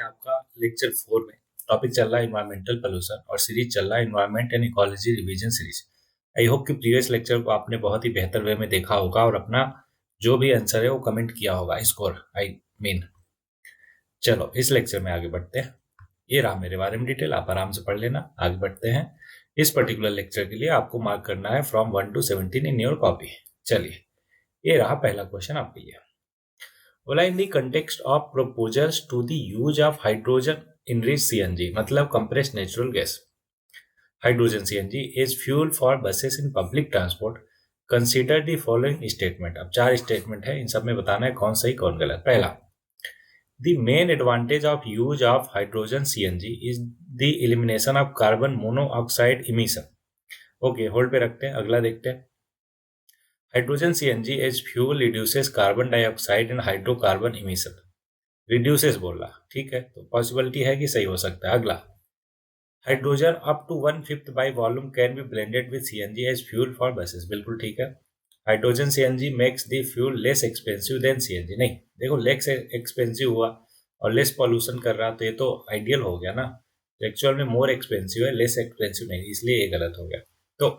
हैं आपका लेक्चर 4 में। टॉपिक चल रहा है इन्वायरमेंटल पोल्यूशन और सीरीज चल रहा है environment and ecology revision series. I hope कि प्रीवियस लेक्चर को आपने बहुत ही बेहतर वे में देखा होगा और अपना जो भी आंसर है वो कमेंट किया होगा, स्कोर आई मीन। चलो इस लेक्चर में आगे बढ़ते हैं। ये रहा मेरे बारे में डिटेल, आप आराम से पढ़ लेना। आगे बढ़ते हैं। इस पर्टिकुलर लेक्चर के लिए आपको मार्क करना है from 1 to 17 in your copy. चलिए, ये रहा पहला क्वेश्चन आपके लिए। बोला in the context of proposals to the use of hydrogen enriched CNG, मतलब compressed natural gas hydrogen CNG is fuel for buses in public transport, consider the following statement. अब 4 statement है, इन सब में बताना है कौन सही कौन गलत। पहला, the main advantage of use of hydrogen CNG is the elimination of carbon monoxide emission. Okay, hold पे रखते हैं, अगला देखते हैं। Hydrogen CNG as fuel reduces carbon dioxide and hydrocarbon emission. Reduces बोला, ठीक है, तो पॉसिबिलिटी है कि सही हो सकता है। अगला, hydrogen up to 1/5 by volume can be blended with CNG as fuel for buses. बिल्कुल ठीक है। Hydrogen CNG makes the fuel less expensive than CNG. नहीं, देखो लेस एक्सपेंसिव हुआ और लेस पॉल्यूशन कर रहा, तो ये तो आइडियल हो गया ना। एक्चुअल में मोर एक्सपेंसिव है, लेस एक्सपेंसिव नहीं, इसलिए ये गलत हो गया। तो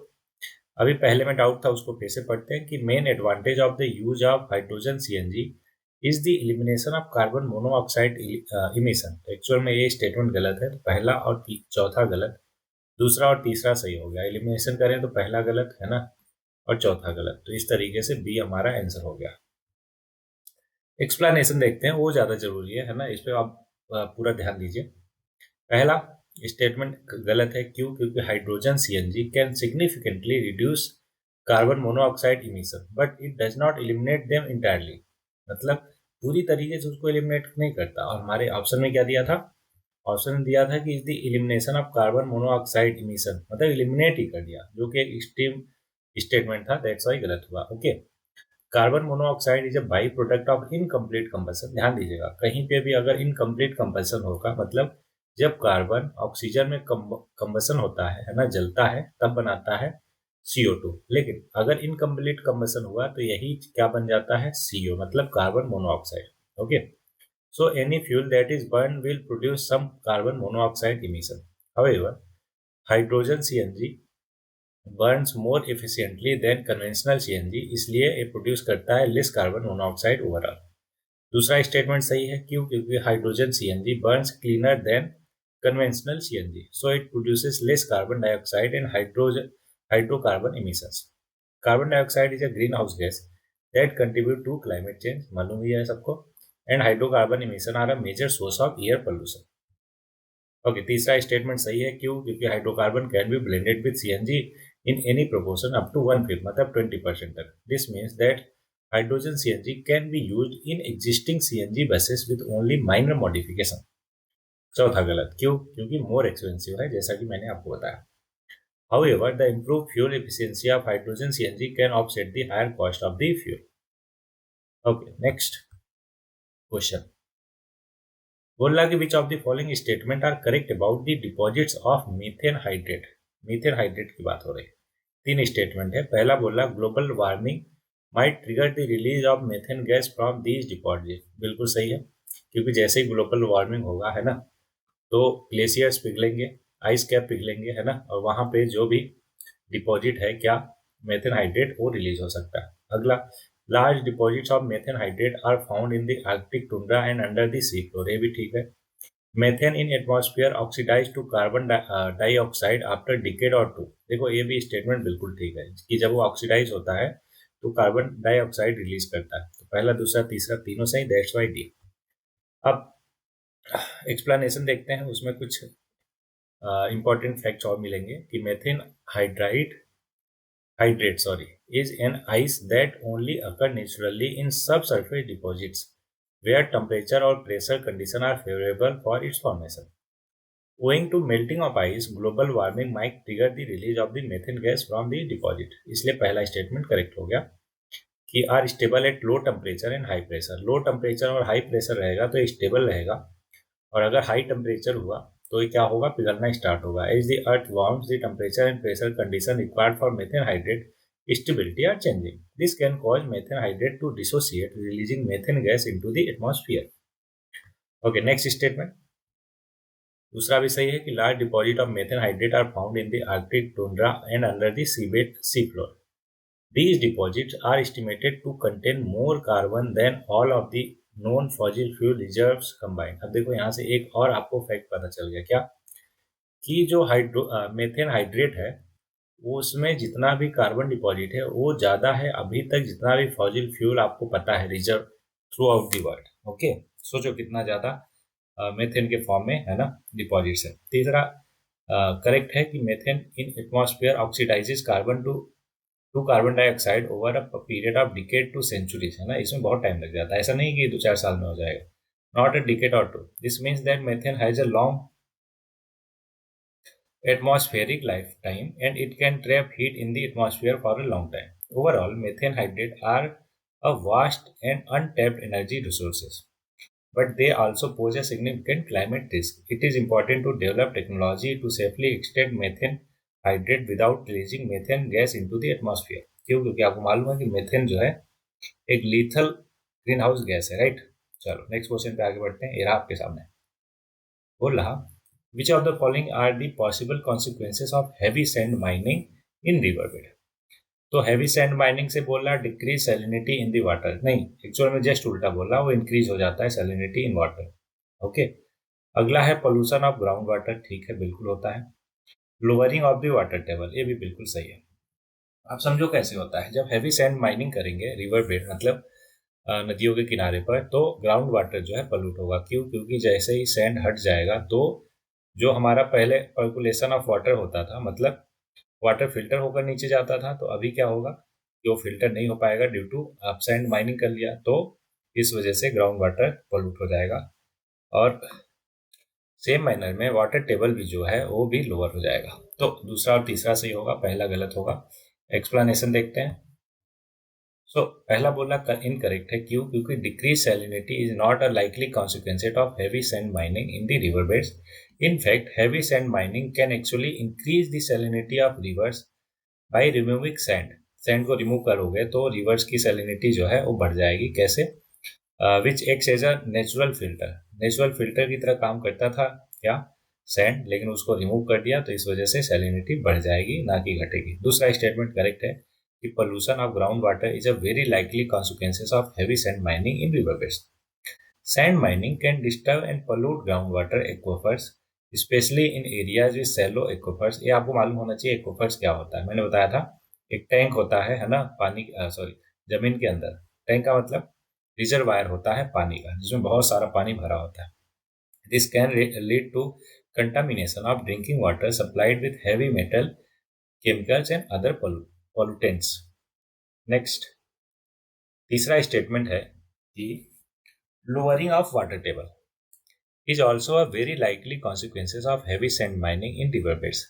अभी पहले में डाउट था, उसको फिर से पढ़ते हैं कि main advantage of the use of hydrogen CNG is the elimination of carbon monoxide emission. Actual में ये स्टेटमेंट गलत है, तो पहला और चौथा गलत, दूसरा और तीसरा सही हो गया। एलिमिनेशन करें तो पहला गलत है ना, और चौथा गलत, तो इस तरीके से बी हमारा आंसर हो गया। एक्सप्लेनेशन देखते हैं, वो ज्यादा जरूरी है ना, इस पर आप पूरा ध्यान दीजिए। पहला स्टेटमेंट गलत है, क्यों? क्योंकि hydrogen CNG can significantly reduce carbon monoxide emission but it does not eliminate them entirely, मतलब पूरी तरीके से उसको एलिमिनेट नहीं करता। और हमारे ऑप्शन में क्या दिया था? ऑप्शन में दिया था कि is the elimination of carbon monoxide emission, मतलब एलिमिनेट ही कर दिया, जो कि एक एक्सट्रीम स्टेटमेंट था, दैट्स वाई गलत हुआ। Okay, carbon monoxide is a by product of incomplete combustion. ध्यान दीजिएगा, कहीं पे भी अगर इनकम्प्लीट कंबशन होगा, मतलब जब कार्बन ऑक्सीजन में कंबशन होता है ना, जलता है, तब बनाता है CO2। लेकिन अगर इनकम्प्लीट कंबशन हुआ तो यही क्या बन जाता है? CO, मतलब carbon monoxide. Okay, so any fuel that is burn will produce some carbon monoxide emission. However, hydrogen CNG burns more efficiently than conventional CNG, इसलिए ये प्रोड्यूस करता है लेस कार्बन मोनोऑक्साइड ओवरऑल। दूसरा स्टेटमेंट सही है, क्यों? क्योंकि hydrogen CNG burns cleaner than conventional CNG, so it produces less carbon dioxide and hydrocarbon emissions. Carbon dioxide is a greenhouse gas that contribute to climate change, मालूम ही है सबको, and hydrocarbon emission are a major source of air pollution. Okay, तीसरा statement सही है, क्यों? क्योंकि hydrocarbon can be blended with CNG in any proportion up to 1/5, मतलब 20% तक। This means that hydrogen CNG can be used in existing CNG buses with only minor modification. चौथा गलत, क्यों? क्योंकि मोर एक्सपेंसिव है, जैसा कि मैंने आपको बताया। However, the improved fuel efficiency of hydrogen CNG can offset the higher cost of the fuel. Okay, next question. बोल रहा कि which of the following statement are correct about the deposits of methane hydrate? Methane hydrate की बात हो रही है। 3 statement है। पहला बोला global warming might trigger the release of methane gas from these deposits। बिल्कुल सही है, क्योंकि जैसे ही ग्लोबल वार्मिंग होगा है ना, तो ग्लेशियर्स पिघलेंगे, आइस कैप पिघलेंगे है ना, और वहां पे जो भी डिपॉजिट है क्या, मेथेन हाइड्रेट, वो रिलीज हो सकता है। अगला, large deposits of methane hydrate are found in the Arctic tundra and under the sea floor. ये भी ठीक है। Methane in atmosphere oxidise to carbon dioxide after decade or 2। देखो ये भी स्टेटमेंट बिल्कुल ठीक है कि जब वो ऑक्सीडाइज होता है तो कार्बन डाइऑक्साइड रिलीज करता है। तो पहला, दूसरा, तीसरा तीनों सही, दैट्स वाई डी। अब एक्सप्लेनेशन देखते हैं, उसमें कुछ इंपॉर्टेंट फैक्ट्स और मिलेंगे कि methane hydrate is an ice that only occur naturally in subsurface deposits where temperature or pressure conditions are favorable for its formation. Owing to melting of ice, global warming might trigger the release of the methane gas from the deposit। इसलिए पहला statement correct हो गया कि are stable at low temperature and high pressure. Low temperature और high pressure रहेगा तो stable रहेगा, और अगर हाई टेम्परेचर हुआ तो ये क्या होगा? पिघलना स्टार्ट होगा। As the earth warms, the temperature and pressure condition required for methane hydrate stability are changing. This can cause methane hydrate to dissociate, releasing methane gas into the atmosphere. Okay, next statement. दूसरा भी सही है कि large deposit of methane hydrate are found in the Arctic tundra and under the seabed sea floor. These deposits are estimated to contain more carbon than all of the known fossil fuel reserves combined. अब देखो यहाँ से एक और आपको fact पता चल गया क्या, कि जो मेथेन हाइड्रेट है वो उसमें जितना भी कार्बन डिपॉजिट है वो ज़्यादा है अभी तक जितना भी फॉसिल फ्यूल आपको पता है reserve through out the world. Okay, सोचो कितना ज़्यादा मेथेन के फॉर्म में है ना डिपॉजिट्स है. तीसरा करेक्ट है कि methane in atmosphere oxidises carbon to carbon dioxide over a period of decade to centuries, है ना. इसमें बहुत टाइम लग जाता है, ऐसा नहीं कि 2-4 साल में हो जाएगा. Not a decade or two. This means that methane has a long atmospheric lifetime and it can trap heat in the atmosphere for a long time. Overall, methane hydrates are a vast and untapped energy resources, but they also pose a significant climate risk. It is important to develop technology to safely extract methane hydrate without releasing methane gas into the atmosphere. क्यों? क्योंकि आपको मालूम है कि methane जो है एक lethal green house gas है, राइट. चलो नेक्स्ट क्वेश्चन पे आगे बढ़ते हैं. ये रहा आपके सामने. बोल रहा, which of the following are the possible consequences of heavy sand mining in riverbed? तो हैवी सैंड माइनिंग से बोल रहा decrease salinity in the water, नहीं एक्चुअल में जस्ट उल्टा बोल रहा, वो इंक्रीज हो जाता है सैलिनिटी इन वाटर. ओके. अगला है पोल्यूशन ऑफ ग्राउंड वाटर, ठीक है बिल्कुल होता है. Lowering of the water table, ये भी बिल्कुल सही है. आप समझो कैसे होता है. जब हैवी सैंड माइनिंग करेंगे रिवर बेड मतलब नदियों के किनारे पर, तो ग्राउंड वाटर जो है पॉल्यूट होगा. क्यों? क्योंकि जैसे ही सैंड हट जाएगा तो जो हमारा पहले पर्कुलेशन ऑफ वाटर होता था, मतलब वाटर फिल्टर होकर नीचे जाता था, तो अभी क्या होगा कि वो फिल्टर नहीं हो पाएगा ड्यू टू आप सैंड माइनिंग कर लिया, तो इस वजह से ग्राउंड वाटर पॉल्यूट हो जाएगा. और सेम मैनर में वाटर टेबल भी जो है वो भी लोअर हो जाएगा. तो दूसरा और तीसरा सही होगा, पहला गलत होगा. एक्सप्लेनेशन देखते हैं. पहला बोला इनकरेक्ट है. क्यों? क्योंकि decrease salinity is not a likely consequence of heavy sand mining in the river beds. In fact heavy sand mining can actually increase the salinity of reverse by removing sand. Sand को remove करोगे तो reverse की salinity जो है वो बढ़ जाएगी. कैसे? Which acts as a natural filter. Natural filter की तरह काम करता था क्या? सैंड. लेकिन उसको रिमूव कर दिया तो इस वजह से सैलिनिटी बढ़ जाएगी, ना कि घटेगी. दूसरा स्टेटमेंट करेक्ट है कि pollution of groundwater is a very likely consequences of heavy sand mining in riverbeds. Sand mining can disturb and pollute groundwater aquifers, especially in areas with shallow aquifers. ये आपको मालूम होना चाहिए aquifers क्या होता है. मैंने बताया था एक टैंक होता है ना, पानी सॉरी जमीन के अंदर. टैंक का मतलब रिजर्वायर होता है पानी का, जिसमें बहुत सारा पानी भरा होता है. This can lead to contamination of drinking water supplied with heavy metal, chemicals and other pollutants. Next तीसरा स्टेटमेंट है कि lowering of water table is also a very likely consequences of heavy sand mining in riverbeds.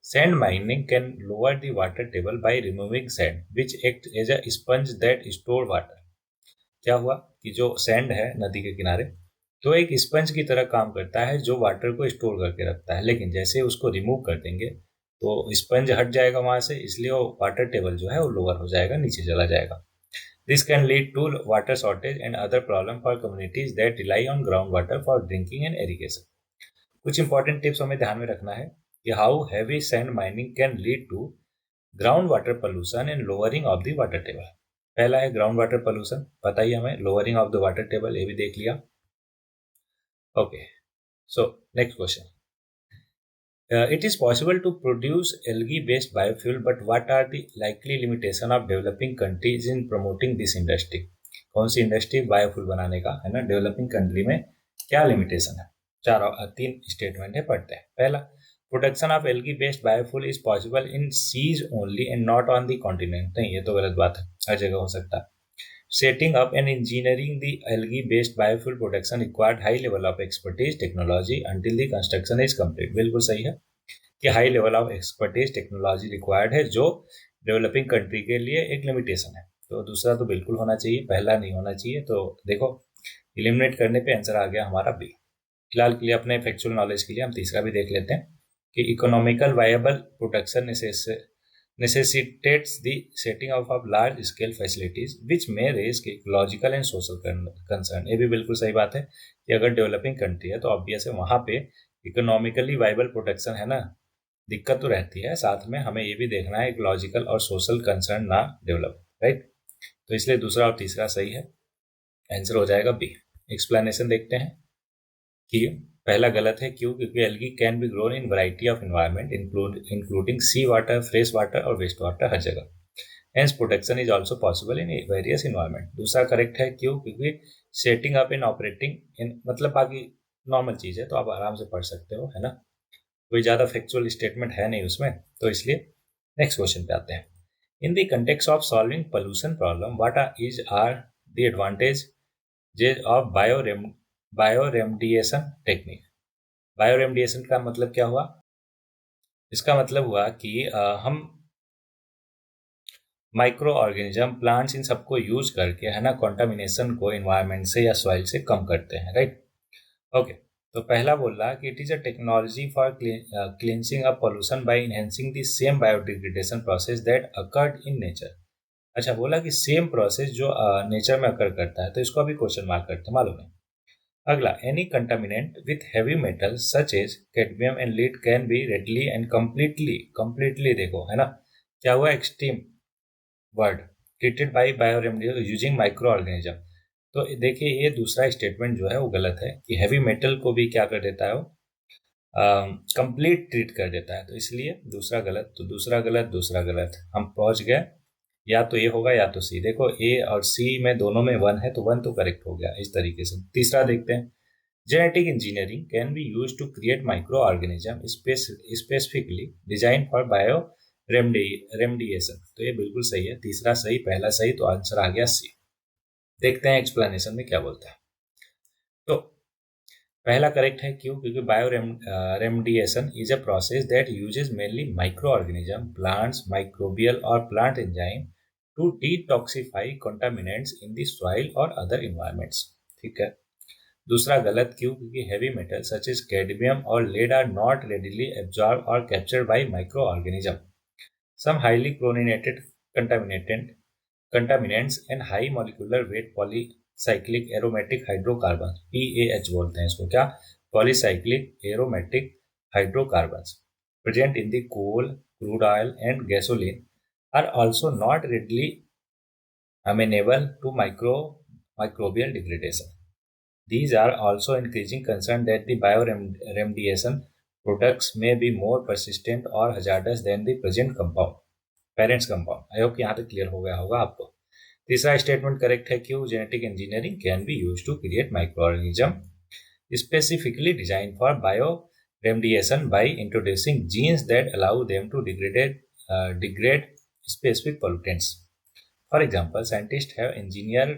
Sand mining can lower the water table by removing sand, which acts as a sponge that store water. क्या हुआ कि जो sand है नदी के किनारे, तो एक स्पंज की तरह काम करता है जो वाटर को स्टोर करके रखता है. लेकिन जैसे उसको रिमूव कर देंगे तो स्पंज हट जाएगा वहां से, इसलिए वो वाटर टेबल जो है वो लोअर हो जाएगा, नीचे चला जाएगा. This can lead to water shortage and other problem for communities that rely on groundwater for drinking and irrigation. कुछ इंपॉर्टेंट टिप्स हमें ध्यान में रखना है कि how heavy sand mining can lead to ground water pollution and lowering of the water table. पहला है ground water pollution, पता ही हमें. Lowering of the water table, ये भी देख लिया. Okay, so next question. It is possible to produce algae-based biofuel, but what are the likely limitations of developing countries in promoting this industry? कौन सी industry biofuel बनाने का है ना, developing country में क्या लिमिटेशन है? तीन स्टेटमेंट है, पढ़ते हैं. पहला, production of algae based biofuel is possible in seas only and not on the continent. नहीं, ये तो गलत बात है, हर जगह हो सकता है. Setting up and engineering the algae-based biofuel production required high level of expertise technology until the construction is complete. बिल्कुल सही है कि high level of expertise technology required है, जो डेवलपिंग कंट्री के लिए एक लिमिटेशन है. तो दूसरा तो बिल्कुल होना चाहिए, पहला नहीं होना चाहिए. तो देखो इलिमिनेट करने पे आंसर आ गया हमारा बी. फिलहाल के लिए अपने फैक्चुअल नॉलेज के लिए हम तीसरा भी देख लेते हैं कि economical viable production necessitates the setting up of large scale facilities which may raise ecological and social concern. ये भी बिल्कुल सही बात है कि अगर डेवलपिंग कंट्री है तो ऑब्वियस है वहाँ पे इकोनॉमिकली वाइबल प्रोटेक्शन है ना, दिक्कत तो रहती है, साथ में हमें ये भी देखना है एक लॉजिकल और सोशल कंसर्न ना डेवलप, राइट। तो इसलिए दूसरा और तीसरा सही है, आंसर हो जाएगा बी। एक्सप्लेनेशन देखते हैं कि पहला गलत है, क्यों? क्योंकि algae can be grown in variety of environment including sea water, fresh water और वेस्ट वाटर, हर जगह। Hence protection is also possible in various environment. दूसरा करेक्ट है, क्यों? क्योंकि setting up in operating in, मतलब बाकी नॉर्मल चीज़ है तो आप आराम से पढ़ सकते हो, है ना, कोई ज़्यादा फैक्चुअल स्टेटमेंट है नहीं उसमें, तो इसलिए नेक्स्ट क्वेश्चन पे आते हैं। In the context of solving pollution problem, what are the advantage of bioremediation technique. Bioremediation का मतलब क्या हुआ? इसका मतलब हुआ कि हम माइक्रो ऑर्गेनिज्म, प्लांट्स, इन सबको यूज करके, है ना, कॉन्टामिनेशन को इन्वायरमेंट से या सॉइल से कम करते हैं, राइट। ओके, तो पहला बोल रहा कि it is a technology for cleansing a pollution by enhancing the same biodegradation process that occurred in nature. अच्छा, बोला कि सेम प्रोसेस जो नेचर में अकर करता है, तो इसको अभी क्वेश्चन मार्क करते हैं, मालूम है। अगला, any contaminant with heavy metal such as cadmium and lead can be readily and completely देखो, है ना, क्या हुआ, extreme word, treated by bioremedial using micro organism. तो देखिए, ये दूसरा स्टेटमेंट जो है वो गलत है कि हैवी मेटल को भी क्या कर देता है वो, कंप्लीट ट्रीट कर देता है, तो इसलिए दूसरा गलत, तो दूसरा गलत, दूसरा गलत, हम पहुंच गए, या तो ए होगा या तो सी। देखो, ए और सी में दोनों में वन है, तो वन तो करेक्ट हो गया इस तरीके से। तीसरा देखते हैं, genetic engineering can be use to create micro organism specifically design for bio remediation. तो ये बिल्कुल सही है, तीसरा सही, पहला सही, तो आंसर आ गया सी। देखते हैं एक्सप्लेनेशन में क्या बोलता है। तो पहला करेक्ट है, क्यों? क्योंकि bio remediation is a process that uses mainly micro organism, plants, microbial और plant enzyme to detoxify contaminants in the soil और अदर इन्वायरमेंट्स। ठीक है। दूसरा गलत, क्यों? क्योंकि heavy metal such as cadmium और lead are not readily absorb और captured by micro organism. Some highly chlorinated contaminants and high molecular weight polycyclic aromatic hydrocarbons, PAH बोलते हैं इसको, क्या? Polycyclic aromatic hydrocarbons present in the coal, crude oil and gasoline are also not readily amenable to microbial degradation. These are also increasing concern that the bioremediation products may be more persistent or hazardous than the present parents compound. I hope यहाँ तक clear हो गया होगा आपको। तीसरा statement correct है, क्यों? Genetic engineering can be use to create micro organism specifically design for bio remediation by introducing genes that allow them to degrade specific pollutants. For example, scientists have engineered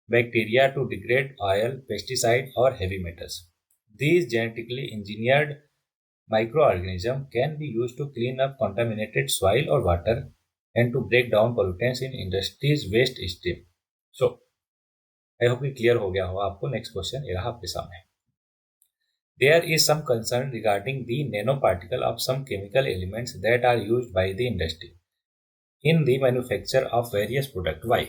bacteria to degrade oil, pesticide, or heavy metals. These genetically engineered microorganisms can be used to clean up contaminated soil or water and to break down pollutants in industries waste stream. So, I hope it clear हो गया हो आपको। Next question ये रहा आपके सामने। There is some concern regarding the nanoparticle of some chemical elements that are used by the industry in the manufacture of various products. Why?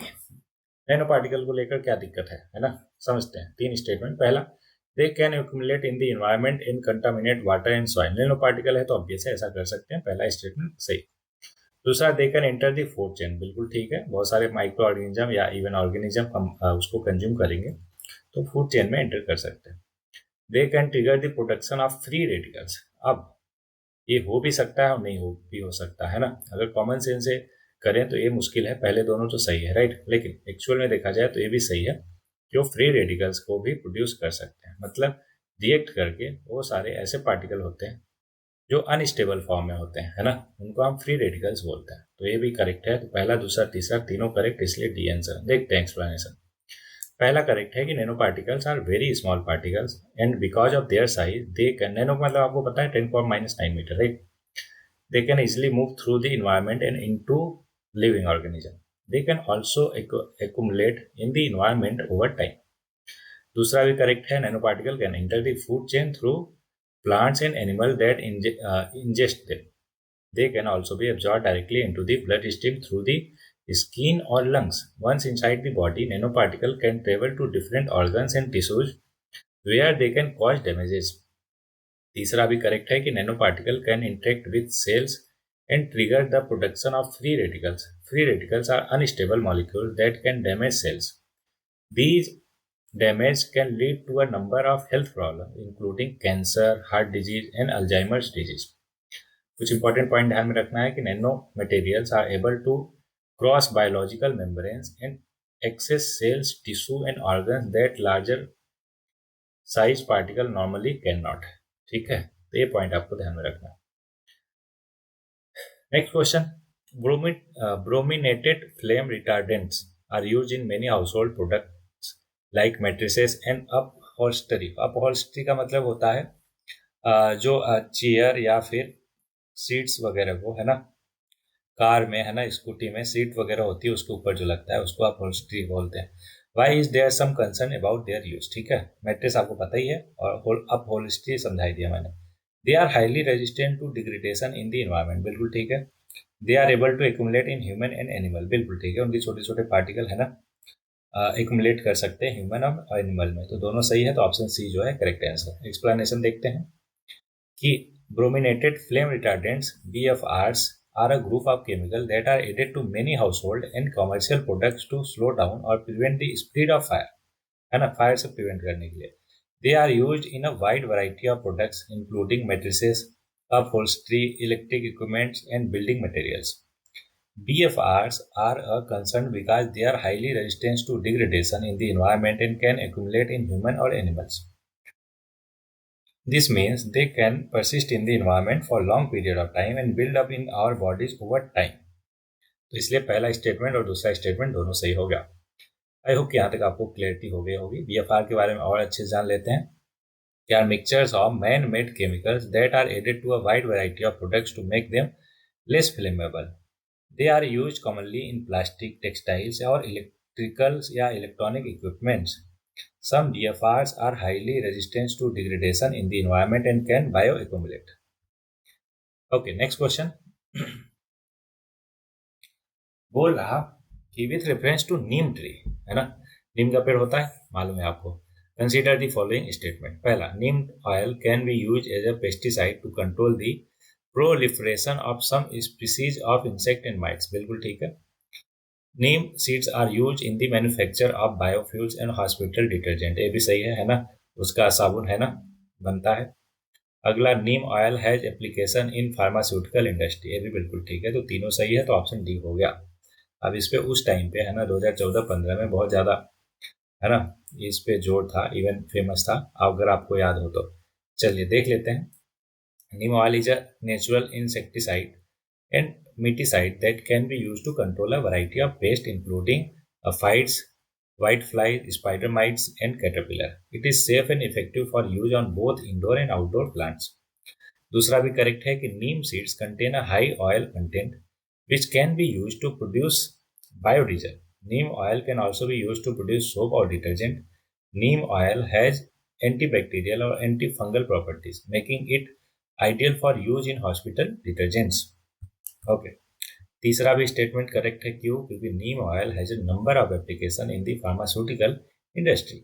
Nano particle को लेकर क्या दिक्कत है ना, समझते हैं। तीन स्टेटमेंट। पहला, they can accumulate in the environment in contaminate water and soil. Nano particle है तो ऑब्वियस है ऐसा कर सकते हैं, पहला स्टेटमेंट सही। दूसरा, they can enter the food chain, बिल्कुल ठीक है, बहुत सारे माइक्रो ऑर्गेनिज्म या इवन ऑर्गेनिज्म हम उसको कंज्यूम करेंगे तो फूड चेन में एंटर कर सकते हैं। They can trigger the production of free radicals. अब ये हो भी सकता है और नहीं हो सकता है ना, अगर कॉमन सेंस से करें तो ये मुश्किल है, पहले दोनों तो सही है, राइट, लेकिन एक्चुअल में देखा जाए तो ये भी सही है कि वो फ्री रेडिकल्स को भी प्रोड्यूस कर सकते हैं, मतलब रिएक्ट करके वो सारे ऐसे पार्टिकल होते हैं जो अनस्टेबल फॉर्म में होते हैं, है ना, उनको हम फ्री रेडिकल्स बोलते हैं। तो ये भी करेक्ट है, तो पहला, दूसरा, तीसरा तीनों करेक्ट, इसलिए डी आंसर। देखते हैं एक्सप्लेनेशन। पहला करेक्ट है कि nano particles are very small particles and because of their size they can, nano मतलब आपको पता है 10⁻⁹ metre, right, they can easily move through the environment and into living organism. They can also accumulate in the environment over time. दूसरा भी correct है, nano particle can enter the food chain through plants and animals that ingest them. They can also be absorbed directly into the bloodstream through the skin or lungs. Once inside the body, nanoparticle can travel to different organs and tissues where they can cause damages. तीसरा भी correct है कि nano particle can interact with cells and trigger the production of free radicals. Free radicals are unstable molecule that can damage cells. These damage can lead to a number of health problems, including cancer, heart disease, and Alzheimer's disease. कुछ important point ध्यान में रखना है कि nano materials are able to cross biological membranes and access cells, tissue and organs that larger size particle normally can not. ठीक है, तो ये पॉइंट आपको ध्यान में रखना है. Next question. Brominated flame retardants are used in many household products like mattresses and upholstery. Upholstery का मतलब होता है जो चेयर या फिर सीट्स वगैरह को, है ना, कार में, है ना, स्कूटी में सीट वगैरह होती है उसके ऊपर जो लगता है उसको अपहोल्स्टरी बोलते हैं. Why is there some concern about their use. ठीक है, मैट्रेस आपको पता ही है और अपहोल्स्टरी समझाई दिया मैंने. They are highly resistant to degradation in the environment. बिल्कुल ठीक है. They are able to accumulate in human and animal. बिल्कुल ठीक है, उनके छोटे छोटे पार्टिकल, है ना, एक्यूमुलेट कर सकते हैं ह्यूमन और एनिमल में. तो दोनों सही है, तो ऑप्शन सी जो है करेक्ट आंसर. एक्सप्लेनेशन देखते हैं कि brominated flame retardants BFRs are a group of chemicals that are added to many household and commercial products to slow down or prevent the spread of fire. है ना, fire से prevent करने के लिए. They are used in a wide variety of products including mattresses, upholstery, electric equipment and building materials. BFRs are a concern because they are highly resistant to degradation in the environment and can accumulate in human or animals. This means they can persist in the environment for long period of time and build up in our bodies over time. तो इसलिए पहला statement और दूसरा statement दोनों सही हो गया. I hope कि यहाँ तक आपको क्लियरिटी हो गई होगी. बीएफआर के बारे में और अच्छे से जान लेते हैं. They are mixtures of man made chemicals that are added to a wide variety of products to make them less flammable. They are used commonly in plastic, textiles और इलेक्ट्रिकल्स या electronic equipments. Some BFRs are highly resistant to degradation in the environment and can bioaccumulate. Okay, next question. बोला कि with reference to neem tree, है ना, नीम का पेड़ होता है, मालूम है आपको. Consider the following statement. पहला, neem oil can be used as a pesticide to control the proliferation of some species of insect and mites. बिल्कुल ठीक है. Neem seeds are use in the manufacture of biofuels and hospital detergent. ये भी सही है ना, उसका साबुन, है ना, बनता है. अगला, neem oil has application in pharmaceutical industry. ये भी बिल्कुल ठीक है. तो तीनों सही है, तो ऑप्शन डी हो गया. अब इस पे उस टाइम पे, है ना, 2014-15 में बहुत ज़्यादा, है ना, इस पे जोर था, इवन फेमस था, अगर आपको याद हो तो. चलिए देख लेते हैं. Neem oil is a natural insecticide and miticide that can be used to control a variety of pests including aphids, whiteflies, spider mites and caterpillar. It is safe and effective for use on both indoor and outdoor plants. दूसरा भी correct है कि नीम seeds contain a high oil content which can be used to produce biodiesel. Neem oil can also be used to produce soap or detergent. Neem oil has antibacterial or antifungal properties, making it ideal for use in hospital detergents. Okay, तीसरा भी statement correct है. क्यों? क्योंकि neem oil has a number of application in the pharmaceutical industry.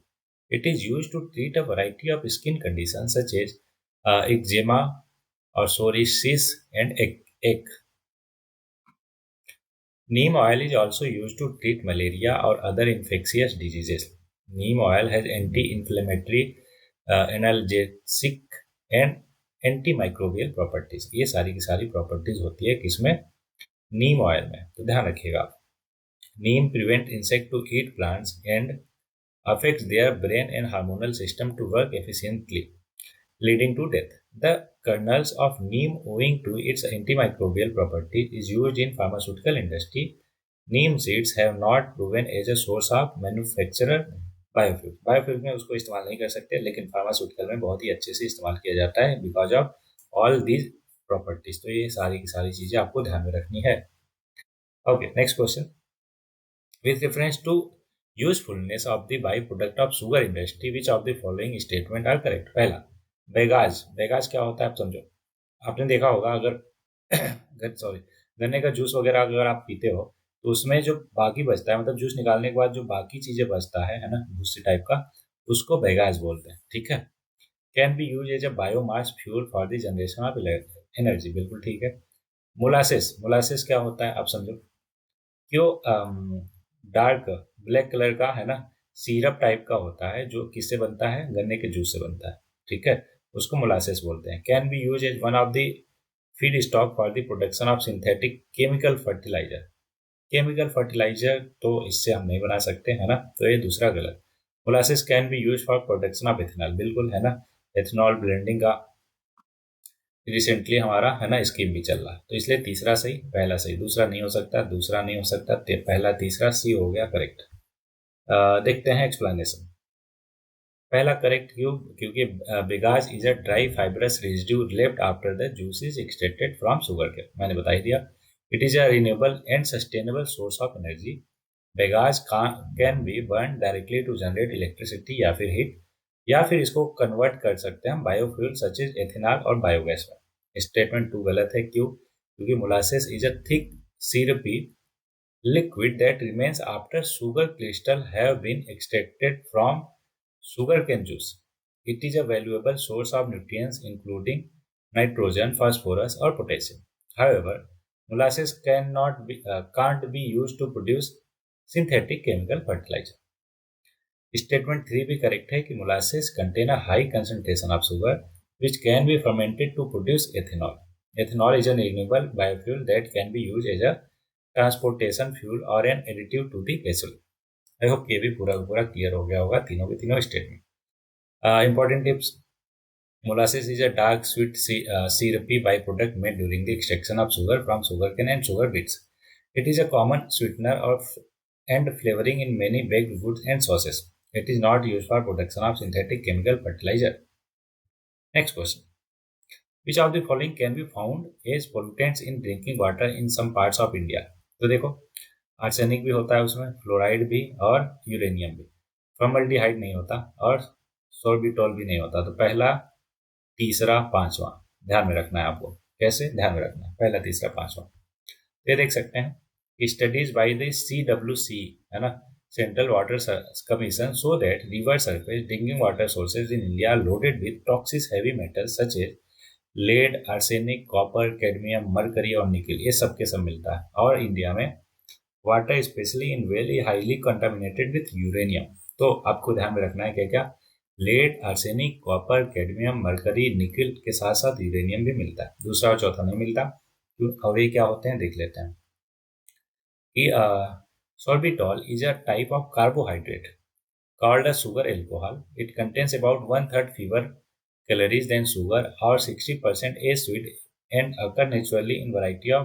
It is used to treat a variety of skin condition such as eczema और psoriasis and acne. Neem oil is also used to treat malaria or other infectious diseases. Neem oil has anti-inflammatory, analgesic and antimicrobial properties. ये सारी की सारी properties होती है किसमें? नीम oil में. तो ध्यान रखिएगा. नीम prevent insect to eat plants and affects their brain and hormonal system to work efficiently, leading to death. The kernels of neem, owing to its antimicrobial property, is used in pharmaceutical industry. Neem seeds have not proven as a source of manufacturer biofuel. Biofuel में उसको इस्तेमाल नहीं कर सकते, लेकिन pharmaceutical में बहुत ही अच्छे से इस्तेमाल किया जाता है because of all these properties. तो ये सारी की सारी चीजें आपको ध्यान में रखनी है. Okay, next question. With reference to usefulness of the by product of sugar industry which of the following statement are correct. पहला, बेगाज. बेगाज क्या होता है आप समझो. आपने देखा होगा अगर गन्ने का जूस वगैरह अगर आप पीते हो तो उसमें जो बाकी बचता है, मतलब जूस निकालने के बाद जो बाकी चीजें बचता है ना, भूसी टाइप का, उसको बेगाज बोलते हैं. ठीक है. Can be use as a biomass fuel for the generation of energy, बिल्कुल ठीक है। मोलासिस, मोलासिस क्या होता है आप समझो। क्यों डार्क ब्लैक कलर का है ना, सीरप टाइप का होता है जो किससे बनता है, गन्ने के जूस से बनता है, ठीक है, उसको मोलासिस बोलते हैं। Can be use as one of the feed stock for the production of synthetic chemical fertiliser. Chemical fertiliser तो इससे हम नहीं बना सकते है ना, तो ये दूसरा गलत। Molasses can be use for production of ethanol, बिल्कुल है ना, एथेनॉल ब्लेंडिंग का रिसेंटली हमारा है ना स्कीम भी चल रहा है, तो इसलिए तीसरा सही, पहला सही, दूसरा नहीं हो सकता, दूसरा नहीं हो सकता, पहला तीसरा सी हो गया करेक्ट। देखते हैं एक्सप्लेनेशन। पहला करेक्ट क्यों, क्योंकि bagasse is a dry fibrous residue left after the juice is extracted from sugar cane, मैंने बता ही दिया। It is a renewable and sustainable source of energy. Bagasse can be burn directly to generate electricity या फिर heat, या फिर इसको convert कर सकते हैं हम बायोफ्यूल सच एज एथेनॉल और बायोगैस में। स्टेटमेंट टू गलत है, क्यों, क्योंकि molasses is a thick syrupy liquid that remains after sugar crystal have been extracted from sugarcane juice. It is a valuable source of nutrients including nitrogen, phosphorus, or potassium. However, molasses can't be used to produce synthetic chemical fertilizer. Statement 3 भी correct है कि molasses contain a high concentration of sugar which can be fermented to produce ethanol. Ethanol is a renewable biofuel that can be used as a transportation fuel और an additive to the gasoline. I hope ये भी पूरा पूरा clear हो गया होगा तीनों के तीनों statement. Important tips. Molasses is a dark sweet syrupy byproduct made during the extraction of sugar from sugarcane and sugar beets. It is a common sweetener of and flavoring in many baked goods and sauces. It is not used for production of synthetic chemical fertilizer. Next question. Which of the following can be found as pollutants in drinking water in some parts of India? तो देखो, arsenic भी होता है उसमें, fluoride भी और uranium भी। Formaldehyde नहीं होता और सोर्बिटॉल भी नहीं होता। तो पहला, तीसरा, पांचवा ध्यान में रखना है आपको। कैसे ध्यान में रखना है, पहला, तीसरा, पांचवा। ये देख सकते हैं, स्टडीज बाय द CWC है ना, central water commission, show that river surface drinking water sources in India loaded with toxic heavy metals such as lead, arsenic, copper, cadmium, mercury और निकल, ये सब के सब मिलता है। और इंडिया में water specially in very highly contaminated with uranium. तो आपको ध्यान में रखना है क्या क्या, lead, arsenic, copper, cadmium, mercury, nickel के साथ साथ यूरेनियम भी मिलता है। दूसरा और चौथा नहीं मिलता। और ये क्या होते हैं देख लेते हैं कि sorbitol is a type of carbohydrate called a sugar alcohol. It contains about one-third fewer calories than sugar or 60% as sweet and occur naturally in variety of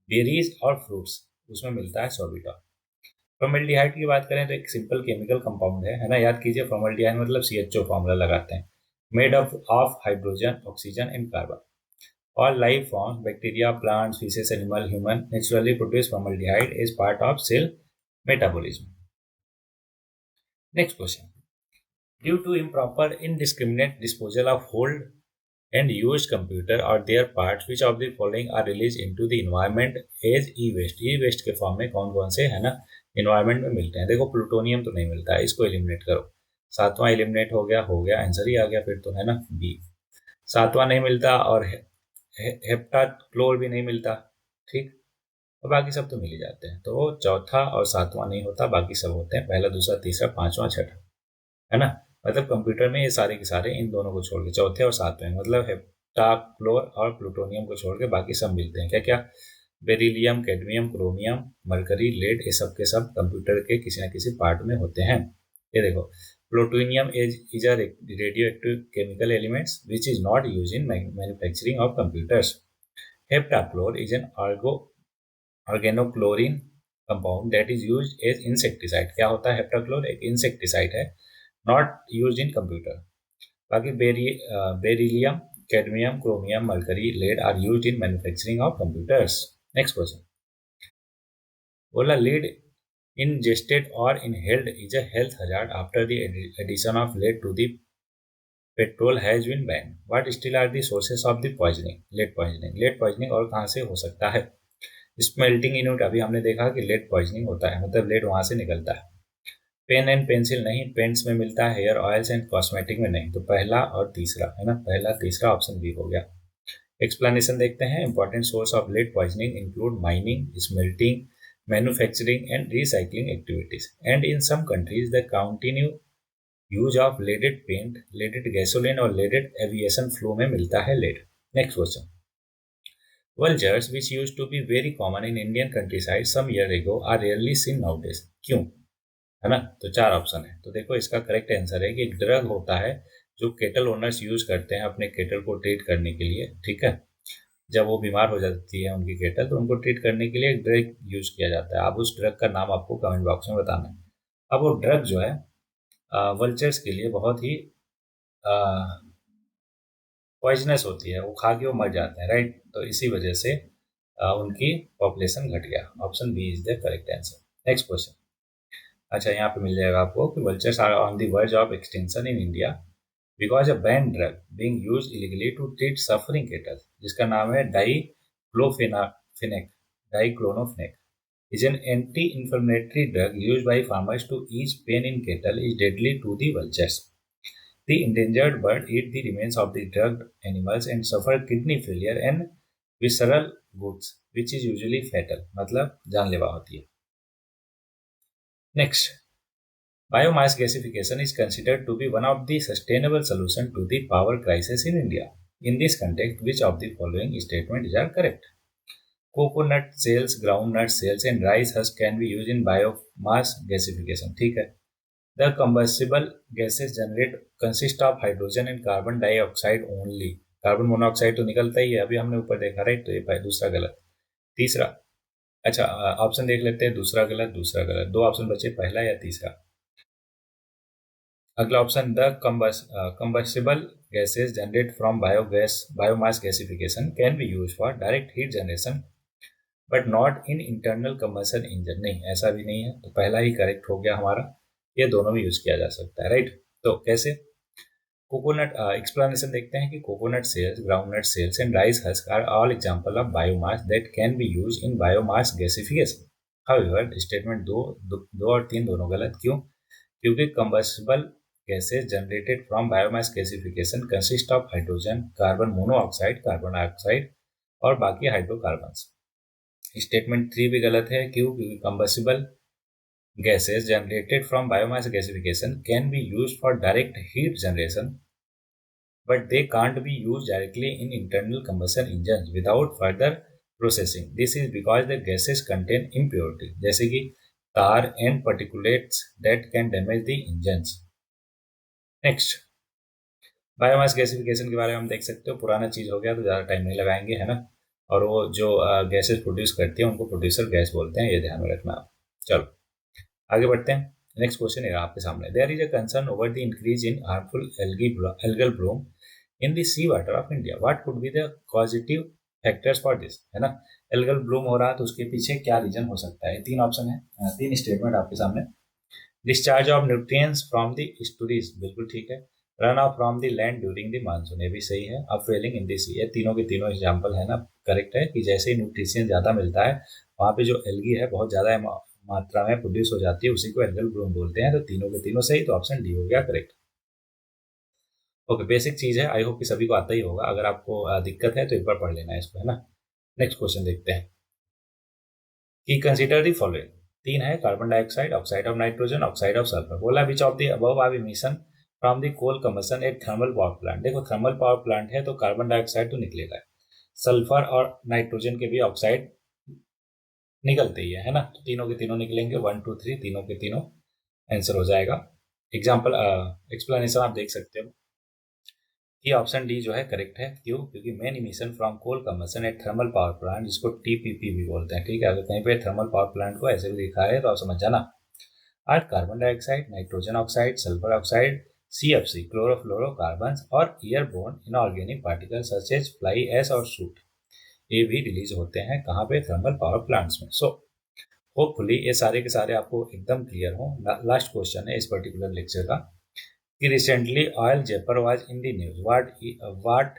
berries और fruits. उसमें मिलता है sorbitol. फॉर्मल्डिहाइड की बात करें तो एक simple chemical compound है ना, याद कीजिए फॉर्मल्डिहाइड मतलब CHO फॉर्मूला लगाते हैं, made up of hydrogen, oxygen and carbon. All life forms, bacteria, plants, fishes, animal, human, naturally produce formaldehyde as part of cell metabolism. Next question. Due to improper, indiscriminate disposal of old and used computer or their parts, which of the following are released into the environment as e-waste? e-waste के form में कौन कौन से है ना environment में मिलते हैं? देखो, प्लूटोनियम तो नहीं मिलता है, इसको एलिमिनेट करो। सातवां एलिमिनेट हो गया, आंसर ही आ गया फिर तो, है ना, बी। सातवां नहीं मिलता और हेप्टाक्लोर भी नहीं मिलता, ठीक, और बाकी सब तो मिल ही जाते हैं। तो चौथा और सातवां नहीं होता, बाकी सब होते हैं, पहला, दूसरा, तीसरा, पांचवा, छठा, है ना। मतलब कंप्यूटर में ये सारे के सारे इन दोनों को छोड़ के, चौथे और सातवें, मतलब हेप्टाक्लोर और प्लूटोनियम को छोड़ के बाकी सब मिलते हैं। क्या क्या, beryllium, cadmium, chromium, mercury, lead, ये सब के सब कंप्यूटर के किसी न किसी पार्ट में होते हैं। ये देखो, plutonium is a radioactive chemical element which is not used in manufacturing of computers. Heptachlor is an organochlorine compound that is used as insecticide. क्या होता है हेप्टाक्लोर? एक इंसेक्टिसाइड है, नॉट यूज इन कंप्यूटर। बाकी beryllium, cadmium, chromium, mercury, lead are use in manufacturing of computers. Next question, बोला lead ingested or inhaled is a health hazard after the addition of lead to the petrol has been banned. What still are the sources of the poisoning? Lead poisoning. lead poisoning और कहाँ से हो सकता है? Smelting unit, अभी हमने देखा कि lead poisoning होता है, मतलब lead वहां से निकलता है। पेन एंड पेंसिल नहीं, पेंट्स में मिलता है, हेयर ऑयल्स एंड कॉस्मेटिक में नहीं। तो पहला और तीसरा है ना, पहला तीसरा ऑप्शन बी हो गया। एक्सप्लेनेशन देखते हैं। Important source of lead poisoning include mining, smelting, manufacturing and recycling activities and in some countries the continue use of leaded paint, leaded gasoline और लेडेड एविएशन फ्लो में मिलता है lead. Next question. Vultures, which used to be very common in Indian countryside some year ago, are rarely seen nowadays. क्यों? है ना। तो चार option है। तो देखो इसका करेक्ट आंसर है कि एक ड्रग होता है जो केटल ओनर्स यूज करते हैं अपने केटल को ट्रीट करने के लिए। ठीक है, जब वो बीमार हो जाती है उनकी केटल, तो उनको ट्रीट करने के लिए एक ड्रग यूज किया जाता है। अब उस ड्रग का नाम आपको कमेंट बॉक्स में बताना है। अब वो ड्रग जो है वल्चर्स के लिए बहुत ही पॉइजनस होती है, वो खा के वो मर जाते हैं, राइट। तो इसी वजह से उनकी पॉपुलेशन घट गया। Option B is the correct answer. Next question. अच्छा, यहाँ पे मिल जाएगा आपको कि vultures are on the verge of extension in India because a ban drug being used illegally to treat suffering cattle, जिसका नाम है diclofenac, diclofenac is an anti-inflammatory drug used by farmers to ease pain in cattle, is deadly to the vultures. The endangered bird eat the remains of the drugged animals and suffer kidney failure and visceral wounds, which is usually fatal. मतलब जानलेवा होती है। Next, biomass gasification is considered to be one of the sustainable solution to the power crisis in India. In this context, which of the following statements are correct? Coconut shells, groundnut shells, and rice husk can be used in biomass gasification. ठीक है। The combustible gases generate consist of hydrogen and carbon dioxide only. Carbon monoxide तो निकलता ही है, अभी हमने ऊपर देखा, right. तो ये दूसरा गलत। तीसरा, अच्छा ऑप्शन देख लेते हैं। दूसरा गलत, दूसरा गलत, दो ऑप्शन बचे, पहला या तीसरा। अगला option, the combustible gases generate from biomass gasification can be use for direct heat generation but not in internal combustion engine. नहीं, ऐसा भी नहीं है। तो पहला ही करेक्ट हो गया हमारा। ये दोनों भी यूज किया जा सकता है, राइट। तो कैसे? कोकोनट एक्सप्लेनेशन देखते हैं कि coconut shells, groundnut shells and rice husk are all example of biomass that can be use in biomass gasification. However, statement दो और तीन दोनों गलत। क्यों? क्योंकि combustible gases generated from biomass gasification consist of hydrogen, carbon monoxide, carbon dioxide और बाकी hydrocarbons. Statement 3 भी गलत है। क्यों? क्योंकि combustible gases generated from biomass gasification can be used for direct heat generation, but they can't be used directly in internal combustion engines without further processing. This is because the gases contain impurity, जैसे कि tar and particulates that can damage the engines. Next, biomass gasification के बारे में हम देख सकते हो। पुराना चीज हो गया तो ज़्यादा टाइम नहीं लगाएंगे, है ना। और वो जो गैसेस प्रोड्यूस करती है उनको प्रोड्यूसर गैस बोलते हैं, ये ध्यान में रखना आप। चलो आगे बढ़ते हैं। नेक्स्ट क्वेश्चन है आपके सामने। There is a concern over the increase in harmful algal bloom in the sea water of India. What could be the positive factors for this, है ना। एल्गल ब्लूम हो रहा तो उसके पीछे क्या रीजन हो सकता है? तीन ऑप्शन है, तीन स्टेटमेंट आपके सामने। Discharge of nutrients from the stories, बिल्कुल ठीक है। Run of from the land during the monsoon, ये भी सही है। अपवेलिंग इन द सी, ये तीनों के तीनों एग्जांपल है ना, करेक्ट है। कि जैसे ही न्यूट्रिशन ज्यादा मिलता है वहाँ पे जो एल्गी है बहुत ज्यादा मात्रा में प्रोड्यूस हो जाती है, उसी को एल्गल ब्लूम बोलते हैं। तो तीनों के तीनों सही, तो ऑप्शन डी हो गया करेक्ट। ओके, बेसिक चीज है, आई होप कि सभी को आता ही होगा। अगर आपको दिक्कत है तो एक बार पढ़ लेना है इसको, है ना। नेक्स्ट क्वेश्चन देखते हैं कि कंसीडर दी फॉलोइंग। तीन है, carbon dioxide, oxide of nitrogen, oxide of sulphur. बोला which of the above are emission from the coal combustion at thermal power plant. देखो थर्मल पावर प्लांट है तो कार्बन डाइऑक्साइड तो निकलेगा, सल्फर और नाइट्रोजन के भी ऑक्साइड निकलते ही है ना। तो तीनों के तीनों निकलेंगे, 1 2 3 तीनों के तीनों आंसर हो जाएगा। एग्जाम्पल एक्सप्लेनेशन आप देख सकते हो कि ऑप्शन डी जो है करेक्ट है। क्यों? क्योंकि main emission from coal combustion at thermal power plant, जिसको टीपीपी भी बोलते हैं, ठीक है। अगर कहीं पे थर्मल पावर प्लांट को ऐसे भी लिखा है तो आप समझ जाना। Are carbon dioxide, nitrogen oxide, sulphur oxide, CFC, chlorofluorocarbon और airborne inorganic particles such as fly ash और सूट, ये भी रिलीज होते हैं कहाँ पे? थर्मल पावर प्लांट्स में। सो होपफुली ये सारे के सारे आपको एकदम क्लियर हो। लास्ट क्वेश्चन है इस पर्टिकुलर लेक्चर का कि रिसेंटली ऑयल जेपर was in the news, what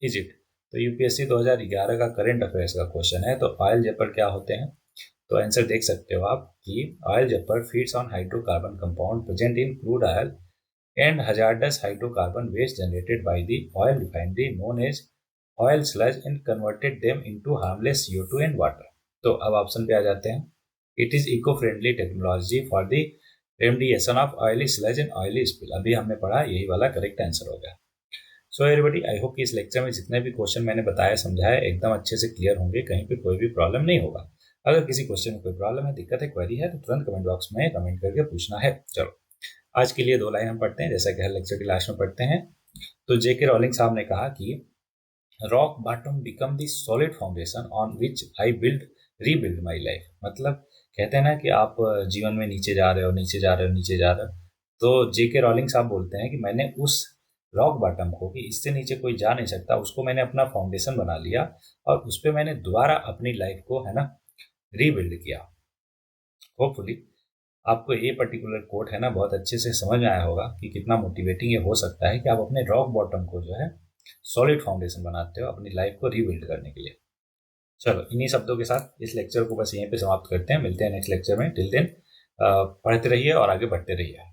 is it. तो यूपीएससी 2011 का करंट अफेयर्स का क्वेश्चन है। तो ऑयल जेपर क्या होते हैं? तो आंसर देख सकते हो आप कि oil zapper feeds on hydrocarbon compound present in crude oil and hazardous hydrocarbon waste generated by the oil refinery known as oil sludge and converted them into harmless CO2 and water. तो अब option पे आ जाते हैं. It is eco-friendly technology for the remediation of oily sludge and oily spill. अभी हमने पढ़ा, यही वाला करेक्ट आंसर हो गया. सो एवरीबॉडी, आई होप कि इस लेक्चर में जितने भी क्वेश्चन मैंने बताया समझाया एकदम अच्छे से क्लियर होंगे, कहीं पे कोई भी प्रॉब्लम नहीं होगा. अगर किसी क्वेश्चन में कोई प्रॉब्लम है, दिक्कत है, क्वेरी है, तो तुरंत कमेंट बॉक्स में कमेंट करके पूछना है. चलो आज के लिए 2 लाइन हम पढ़ते हैं, जैसा कि हर लेक्चर के लास्ट में पढ़ते हैं. तो जेके रॉलिंग साहब ने कहा कि rock bottom become the solid foundation on which I build rebuild my life. मतलब कहते हैं ना कि आप जीवन में नीचे जा रहे हो, नीचे जा रहे हो, नीचे जा रहे हो, तो जेके रॉलिंग साहब बोलते हैं कि मैंने उस रॉक बॉटम को, कि इससे नीचे कोई जा नहीं सकता, उसको मैंने अपना फाउंडेशन बना लिया और उस पर मैंने दोबारा अपनी लाइफ को, है ना, रीबिल्ड किया. होपफुली आपको ये पर्टिकुलर कोट, है ना, बहुत अच्छे से समझ में आया होगा कि कितना मोटिवेटिंग ये हो सकता है कि आप अपने रॉक बॉटम को जो है सॉलिड फाउंडेशन बनाते हो अपनी लाइफ को रीबिल्ड करने के लिए. चलो इन्हीं शब्दों के साथ इस लेक्चर को बस यहीं पे समाप्त करते हैं. मिलते हैं नेक्स्ट लेक्चर में. टिल देन पढ़ते रहिए और आगे बढ़ते रहिए.